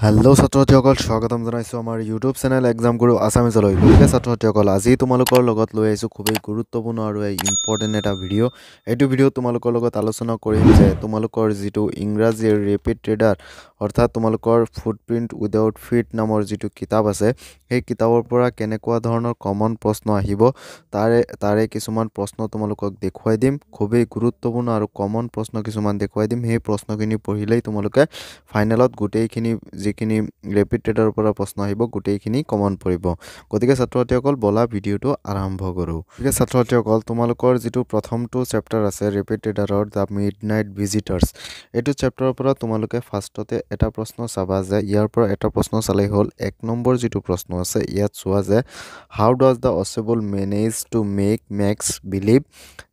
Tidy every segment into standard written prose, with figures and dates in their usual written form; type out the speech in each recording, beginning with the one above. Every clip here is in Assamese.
হেল্ল' ছাত্ৰ-ছাত্ৰীসকল স্বাগতম জনাইছো আমাৰ ইউটিউব চেনেল এক্সাম গুৰু আছামিজলৈ। গতিকে ছাত্ৰ-ছাত্ৰীসকল আজি তোমালোকৰ লগত লৈ আহিছো খুবেই গুৰুত্বপূৰ্ণ আৰু ইম্পৰ্টেণ্ট এটা ভিডিঅ'। এইটো ভিডিঅ' তোমালোকৰ লগত আলোচনা কৰিম যে তোমালোকৰ যিটো ইংৰাজীৰ ৰেপিড ৰিডাৰ অৰ্থাৎ তোমালোকৰ ফুটপ্ৰিণ্ট উইদাউট ফিট নামৰ যিটো কিতাপ আছে সেই কিতাপৰ পৰা কেনেকুৱা ধৰণৰ কমন প্ৰশ্ন আহিব তাৰে কিছুমান প্ৰশ্ন তোমালোকক দেখুৱাই দিম। খুবেই গুৰুত্বপূৰ্ণ আৰু কমন প্ৰশ্ন কিছুমান দেখুৱাই দিম। সেই প্ৰশ্নখিনি পঢ়িলেই তোমালোকে ফাইনেলত গোটেইখিনি যিখিনি ৰেপিড ৰিডাৰৰ পৰা প্ৰশ্ন আহিব গোটেইখিনি কমন পৰিব। গতিকে ছাত্ৰ-ছাত্ৰীসকল বলা ভিডিঅ'টো আৰম্ভ কৰোঁ। গতিকে ছাত্ৰ-ছাত্ৰীসকল তোমালোকৰ যিটো প্ৰথমটো চেপ্টাৰ আছে ৰেপিড ৰিডাৰৰ দ্য মিডনাইট ভিজিটাৰ্ছ, এইটো চেপ্টাৰৰ পৰা তোমালোকে ফাৰ্ষ্টতে এটা প্ৰশ্ন চাবা যে ইয়াৰ পৰা এটা প্ৰশ্ন চালেই হ'ল। 1 নম্বৰ যিটো প্ৰশ্ন আছে ইয়াত চোৱা যে how does the Achebal manage to make makes believe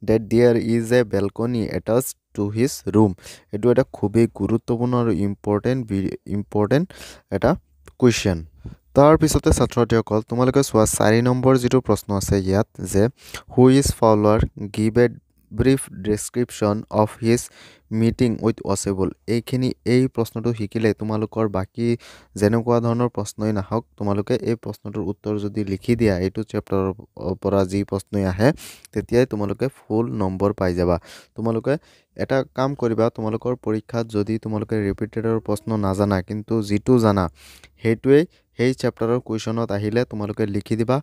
that there is a balcony attach to his room. এইটো এটা খুবেই গুৰুত্বপূৰ্ণ আৰু ইম্পৰ্টেণ্ট এটা কুৱেশ্যন। তাৰপিছতে ছাত্ৰ-ছাত্ৰীসকল তোমালোকে চোৱা 4 নম্বৰ যিটো প্ৰশ্ন আছে ইয়াত যে who is Fowler give a brief description of his meeting with Achebal. এই প্ৰশ্নটো শিকিলে তোমালোকৰ বাকী যেনেকুৱা ধৰণৰ প্ৰশ্নই নাহক তোমালোকে এই প্ৰশ্নটোৰ উত্তৰ যদি লিখি দিয়া এইটো চেপ্টাৰৰ পৰা যি প্ৰশ্নই আহে তেতিয়াই তোমালোকে ফুল নম্বৰ পাই যাবা। তোমালোকে এটা কাম কৰিবা, তোমালোকৰ পৰীক্ষাত যদি তোমালোকে ৰেপিড ৰিডাৰৰ প্ৰশ্ন নাজানা কিন্তু যিটো জানা সেইটোৱেই সেই চেপ্টাৰৰ কুৱেশ্যনত আহিলে তোমালোকে লিখি দিবা,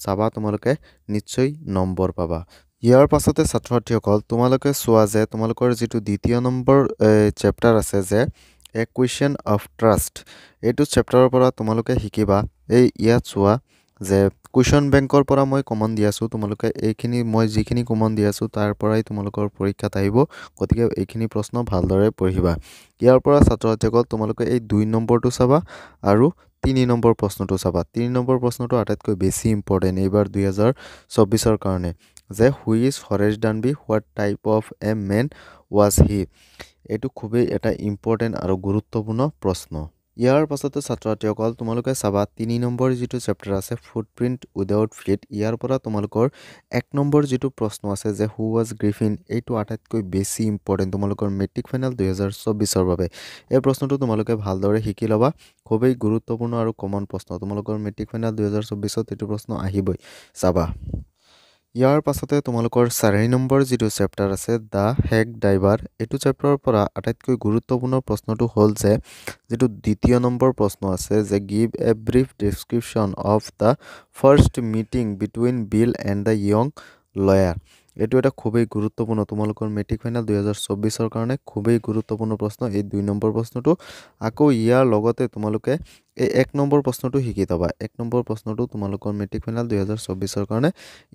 চাবা তোমালোকে নিশ্চয় নম্বৰ পাবা। ইয়াৰ পাছতে ছাত্ৰ-ছাত্ৰীসকল তোমালোকে চোৱা যে তোমালোকৰ যিটো দ্বিতীয় নম্বৰ চেপ্টাৰ আছে যে এ কুৱেশ্যন অফ ট্ৰাষ্ট, এইটো চেপ্টাৰৰ পৰা তোমালোকে শিকিবা। ইয়াত চোৱা যে কুৱেশ্যন বেংকৰ পৰা মই কমন দি আছোঁ, তোমালোকে মই যিখিনি কমন দি আছোঁ তাৰ পৰাই তোমালোকৰ পৰীক্ষাত আহিব। গতিকে এইখিনি প্ৰশ্ন ভালদৰে পঢ়িবা। ইয়াৰ পৰা ছাত্ৰ-ছাত্ৰীসকল তোমালোকে এই 2 নম্বৰটো চাবা আৰু 3 নম্বৰ প্ৰশ্নটো চাবা। 3 নম্বৰ প্ৰশ্নটো আটাইতকৈ বেছি ইম্পৰ্টেণ্ট এইবাৰ 2024ৰ কাৰণে যে who is Horace Danby what type of a man was he. এইটো খুবেই এটা ইম্পৰ্টেণ্ট আৰু গুৰুত্বপূৰ্ণ প্ৰশ্ন। ইয়াৰ পাছতে ছাত্ৰ-ছাত্ৰীসকল তোমালোকে চাবা 3 নম্বৰ যিটো চেপ্টাৰ আছে ফুটপ্ৰিণ্ট উইদাউট ফিট, ইয়াৰ পৰা তোমালোকৰ 1 নম্বৰ যিটো প্ৰশ্ন আছে যে হু ৱাজ গ্ৰিফিন, এইটো আটাইতকৈ বেছি ইম্পৰ্টেণ্ট তোমালোকৰ মেট্ৰিক ফাইনেল 2024ৰ বাবে। এই প্ৰশ্নটো তোমালোকে ভালদৰে শিকি ল'বা, খুবেই গুৰুত্বপূৰ্ণ আৰু কমন প্ৰশ্ন। তোমালোকৰ মেট্ৰিক ফাইনেল 2024ত এইটো প্ৰশ্ন আহিবই, চাবা। ইয়াৰ পাছতে তোমালোকৰ 4 নম্বৰ যিটো চেপ্টাৰ আছে দ্য হেগ ডাইভাৰ, এইটো চেপ্টাৰৰ পৰা আটাইতকৈ গুৰুত্বপূৰ্ণ প্ৰশ্নটো হ'ল যে যিটো দ্বিতীয় নম্বৰ প্ৰশ্ন আছে যে give a brief description of the first meeting between Bill and the young lawyer. এইটো এটা খুবেই গুৰুত্বপূৰ্ণ তোমালোকৰ মেট্ৰিক ফাইনেল 2024ৰ কাৰণে খুবেই গুৰুত্বপূৰ্ণ প্ৰশ্ন এই 2 নম্বৰ প্ৰশ্নটো। আকৌ ইয়াৰ লগতে তোমালোকে এই 1 নম্বৰ প্ৰশ্নটো শিকি থবা। 1 নম্বৰ প্ৰশ্নটো তোমালোকৰ মেট্ৰিক ফাইনেল 2024ৰ কাৰণে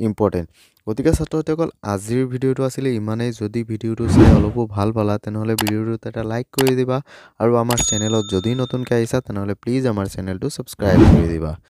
ইম্পৰ্টেণ্ট। গতিকে ছাত্ৰ-ছাত্ৰীসকল আজিৰ ভিডিঅ'টো আছিলে ইমানেই। যদি ভিডিঅ'টো চাই অলপো ভাল পালা তেনেহ'লে ভিডিঅ'টোত এটা লাইক কৰি দিবা আৰু আমাৰ চেনেলত যদি নতুনকৈ আহিছা তেনেহ'লে প্লিজ আমাৰ চেনেলটো ছাবস্ক্ৰাইব কৰি দিবা।